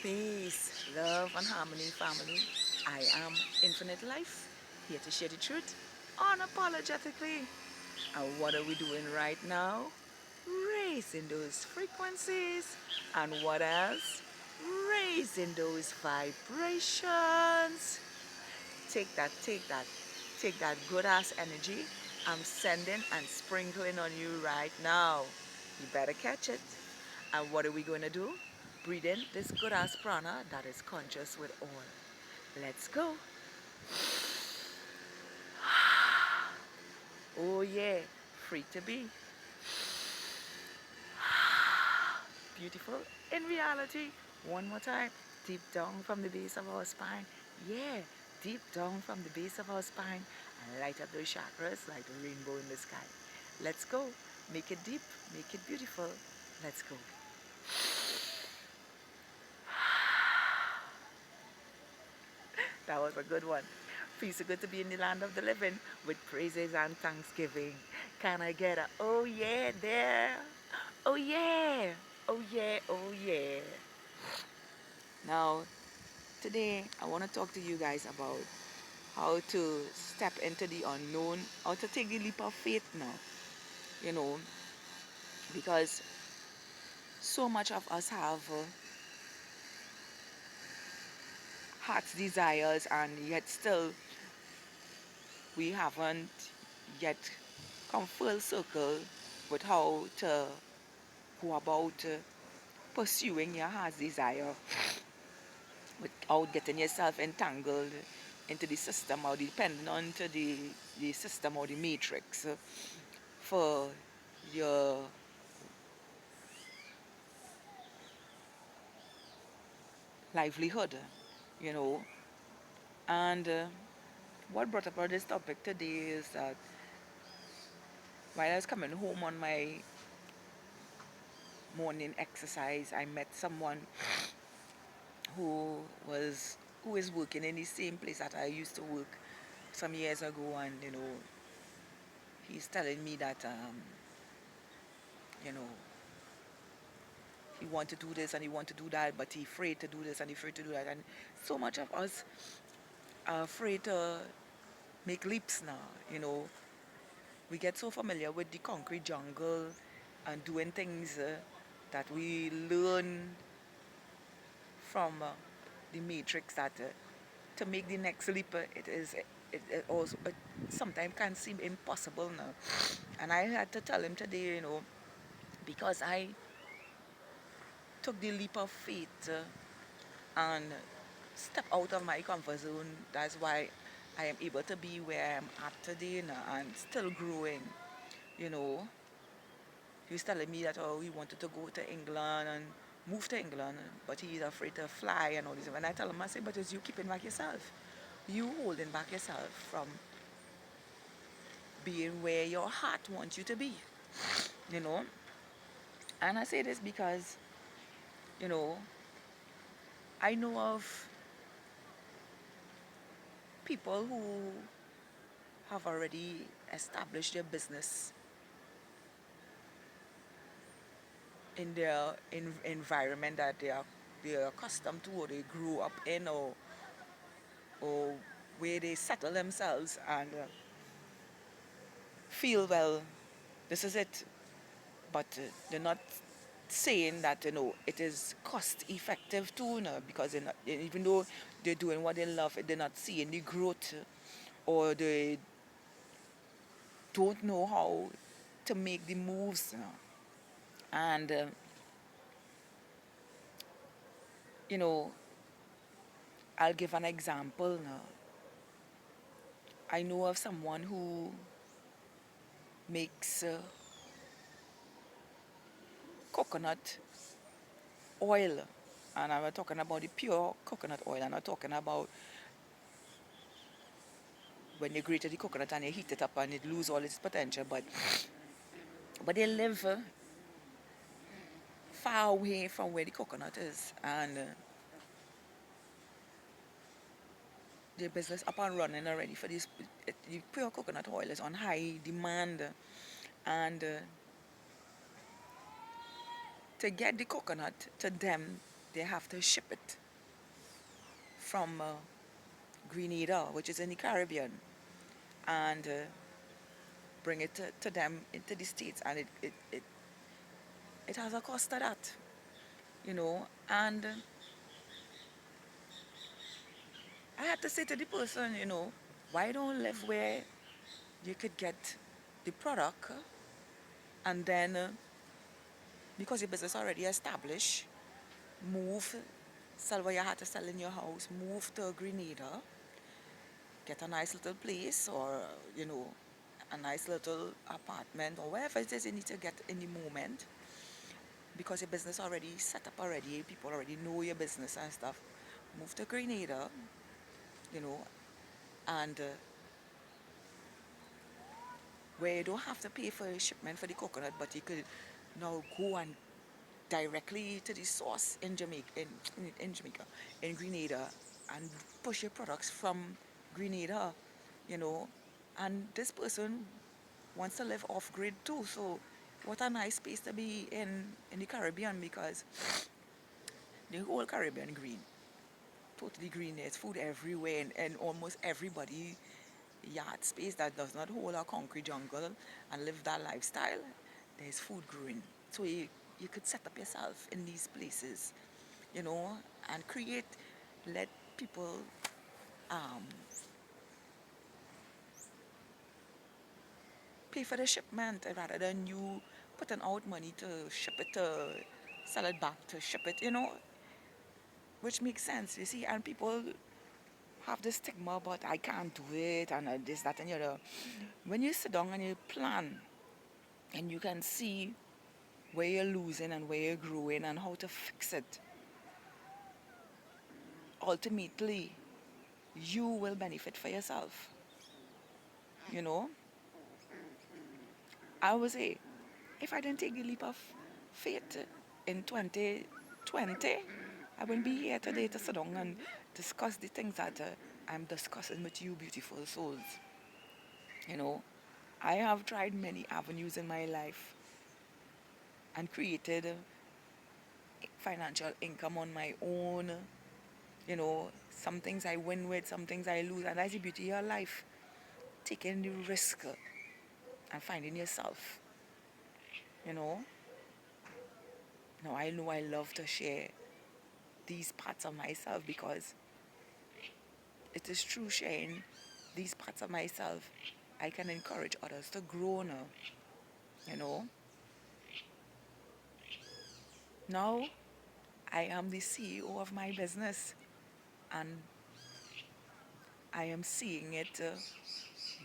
Peace, love, and harmony, family. I am Infinite Life, here to share the truth unapologetically. And what are we doing right now? Raising those frequencies. And what else? Raising those vibrations. Take that, take that, take that good ass energy I'm sending and sprinkling on you right now. You better catch it. And what are we going to do? Breathe in this good ass prana that is conscious with all. Let's go. Oh, yeah. Free to be. Beautiful. In reality, one more time. Deep down from the base of our spine. Yeah. Deep down from the base of our spine. And light up those chakras like the rainbow in the sky. Let's go. Make it deep. Make it beautiful. Let's go. That was a good one. Feels so good to be in the land of the living with praises and thanksgiving. Can I get a oh yeah there? Oh yeah. Oh yeah. Oh yeah. Now, today I want to talk to you guys about how to step into the unknown, how to take the leap of faith now. You know, because so much of us have heart's desires and yet still we haven't yet come full circle with how to go about pursuing your heart's desire without getting yourself entangled into the system or depending on to the system or the matrix for your livelihood, you know. And what brought about this topic today is that while I was coming home on my morning exercise, I met someone who was who is working in the same place that I used to work some years ago, and he's telling me that you know he want to do this and he want to do that, but he afraid to do this and he afraid to do that, and so much of us are afraid to make leaps now. We get so familiar with the concrete jungle and doing things that we learn from the matrix that to make the next leap it also it sometimes can seem impossible now. And I had to tell him today, because I took the leap of faith and step out of my comfort zone. That's why I am able to be where I am at today now and still growing. You know, he was telling me that he wanted to go to England and move to England, but he's afraid to fly and all this. And I tell him, I say, but it's you keeping back yourself. You holding back yourself from being where your heart wants you to be. You know, and I say this because you know I know of people who have already established their business in their environment that they are accustomed to or they grew up in, or where they settle themselves and feel, well, this is it. But they're not saying that it is cost effective too, because even though they're doing what they love, they're not seeing the growth, or they don't know how to make the moves. And you know I'll give an example now. I know of someone who makes coconut oil, and I'm talking about the pure coconut oil. I'm not talking about when you grate the coconut and you heat it up and it lose all its potential, but they live far away from where the coconut is, and their business up and running already for this. The pure coconut oil is on high demand, and to get the coconut to them, they have to ship it from Grenada, which is in the Caribbean, and bring it to them into the States. And it has a cost of that, you know. And I had to say to the person, you know, why don't live where you could get the product and then, because your business already established, move, sell what you had to sell in your house, move to Grenada, get a nice little place or, you know, a nice little apartment or wherever it is you need to get in the moment because your business already set up already, people already know your business and stuff. Move to Grenada, you know, and where you don't have to pay for shipment for the coconut, but you could now go and directly to the source in Jamaica, in Grenada, and push your products from Grenada, you know. And this person wants to live off grid too. So what a nice space to be in the Caribbean because the whole Caribbean green, totally green. There's food everywhere and almost everybody yard space that does not hold a concrete jungle and live that lifestyle. There's food growing. So you could set up yourself in these places, you know, and create, let people um, pay for the shipment rather than you putting out money to ship it to sell it back to ship it, you know, which makes sense, you see, and people have this stigma, but I can't do it, and this, that, and the other. When you sit down and you plan, and you can see where you're losing and where you're growing and how to fix it, ultimately, you will benefit for yourself. You know, I would say, if I didn't take the leap of faith in 2020, I wouldn't be here today to sit down and discuss the things that I'm discussing with you, beautiful souls. You know, I have tried many avenues in my life and created financial income on my own. You know, some things I win with, some things I lose, and that's the beauty of life. Taking the risk and finding yourself. You know, now I know I love to share these parts of myself because it is through sharing these parts of myself I can encourage others to grow now. You know, now I am the CEO of my business and I am seeing it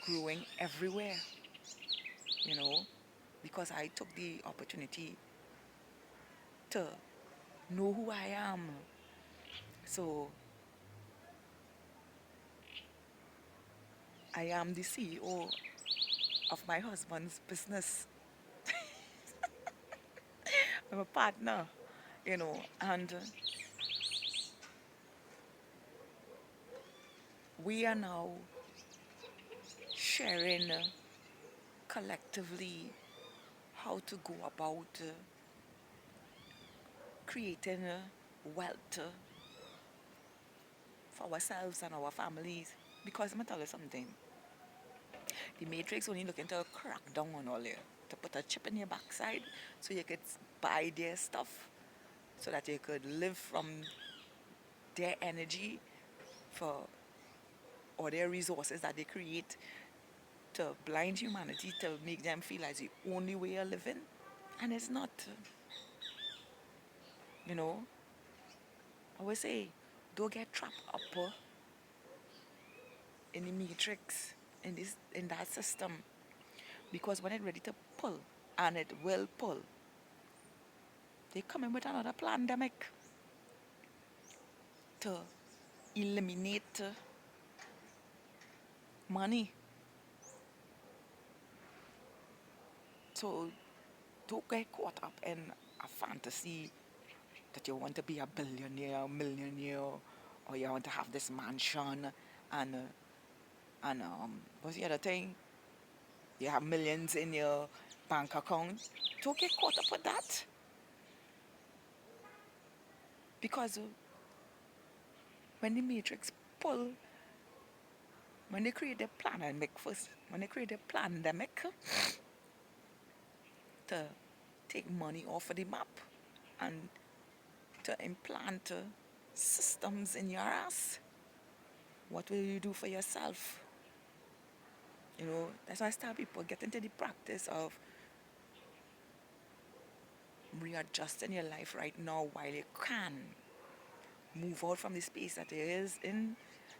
growing everywhere. You know, because I took the opportunity to know who I am. So I am the CEO of my husband's business. I'm a partner, you know, and we are now sharing collectively how to go about creating wealth for ourselves and our families. Because I'm tell you something, the Matrix only looking to crack down on all you, to put a chip in your backside so you could buy their stuff, so that you could live from their energy for or their resources that they create to blind humanity to make them feel as the only way of living. And it's not, you know. I would say, don't get trapped up in the matrix, in that system. Because when it's ready to pull, and it will pull, they come in with another pandemic to eliminate money. So don't get caught up in a fantasy that you want to be a billionaire, millionaire, or you want to have this mansion and what's the other thing? You have millions in your bank account. Don't get caught up with that. Because when the Matrix pull, when they create a plan and make first, when they create a pandemic to take money off of the map and to implant systems in your ass, what will you do for yourself? You know, that's why I tell people get into the practice of readjusting your life right now while you can. Move out from the space that it is in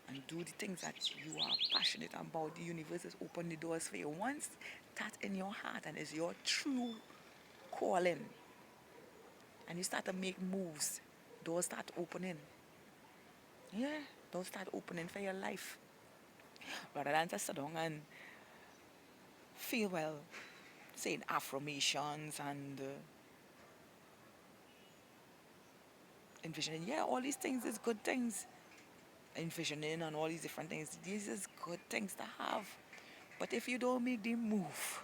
and do the things that you are passionate about. The universe has opened the doors for you. Once that in your heart and is your true calling, and you start to make moves, doors start opening. Yeah, doors start opening for your life. Rather than just sit down and feel well, saying affirmations and envisioning. Yeah, all these things is good things. Envisioning and all these different things. These is good things to have. But if you don't make the move,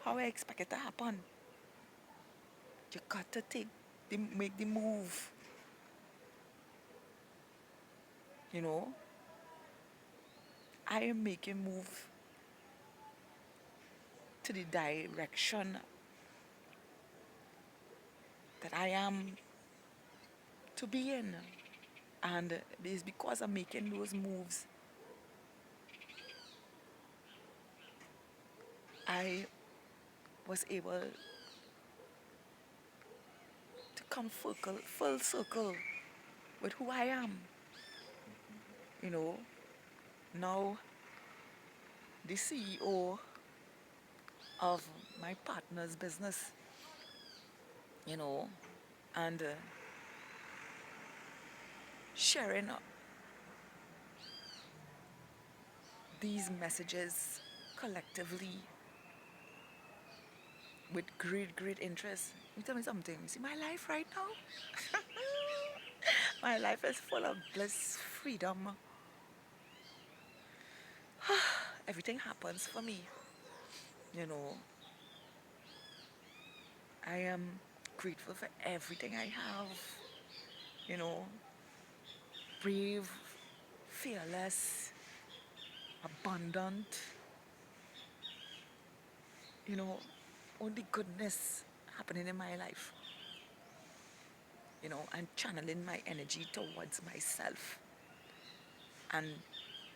how I expect it to happen? You got to make the move. You know, I am making move to the direction that I am to be in. And it's because I'm making those moves, I was able to come full circle with who I am. You know, now the CEO of my partner's business, you know, and sharing these messages collectively with great interest. You tell me something. You see my life right now? My life is full of bliss, freedom. Everything happens for me. You know, I am grateful for everything I have. You know, brave, fearless, abundant. You know, only goodness happening in my life. You know, I'm channeling my energy towards myself and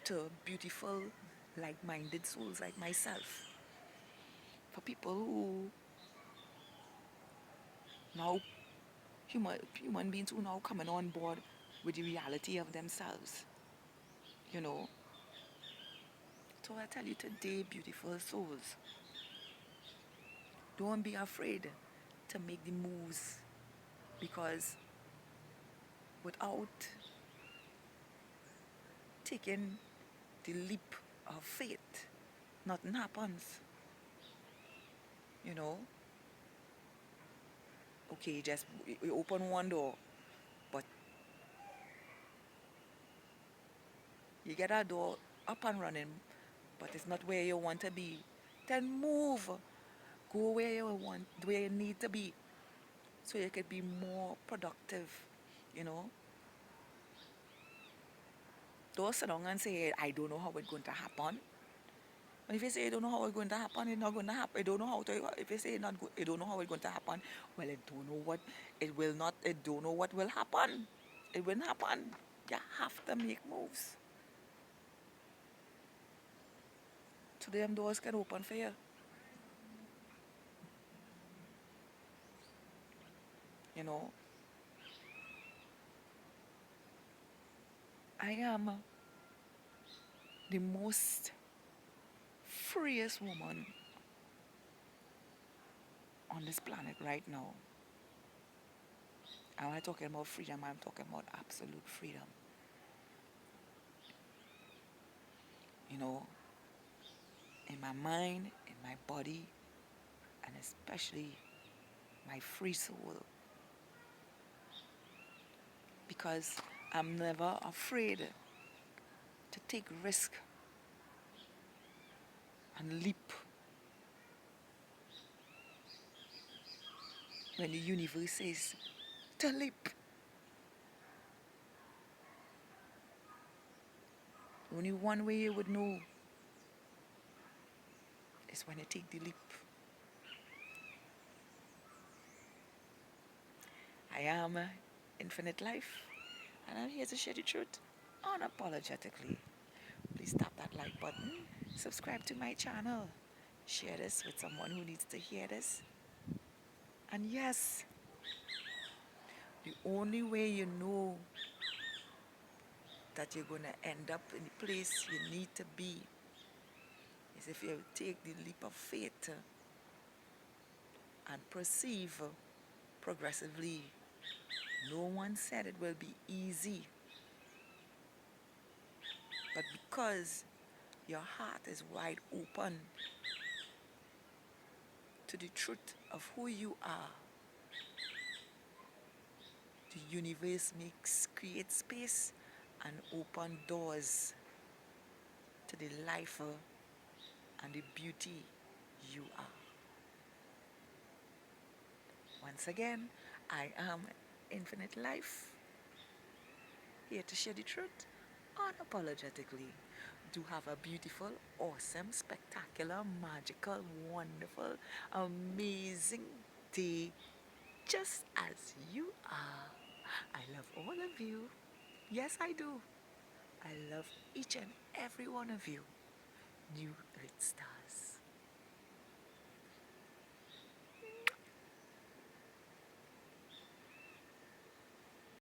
to beautiful, like-minded souls like myself. For people who now, human beings who now coming on board with the reality of themselves, you know. So I tell you today, beautiful souls, don't be afraid to make the moves, because without taking the leap of faith, nothing happens. You know, okay, just you open one door, but you get that door up and running, but it's not where you want to be. Then move, go where you want, where you need to be, so you could be more productive. You know, don't sit down and say, I don't know how it's going to happen. And if you say you don't know how it's going to happen, it's not going to happen. You don't know how to. If you say not, you don't know how it's going to happen, well, I don't know what it will not. I don't know what will happen. It will happen. You have to make moves. So them doors can open for you. You know, I am the most freest woman on this planet right now. And when I'm talking about freedom, I'm talking about absolute freedom. You know, in my mind, in my body, and especially my free soul. Because I'm never afraid to take risk and leap when the universe says outer lip. Only one way you would know is when you take the leap. I am Infinite Life, and I'm here to share the truth unapologetically. Please tap that like button, subscribe to my channel, share this with someone who needs to hear this. And yes, the only way you know that you're going to end up in the place you need to be is if you take the leap of faith and perceive progressively. No one said it will be easy, but because your heart is wide open to the truth of who you are, the universe creates space and open doors to the life and the beauty you are. Once again, I am Infinite Life, here to share the truth unapologetically. Do have a beautiful, awesome, spectacular, magical, wonderful, amazing day just as you are. I love all of you. Yes, I do. I love each and every one of you. New Lit Stars.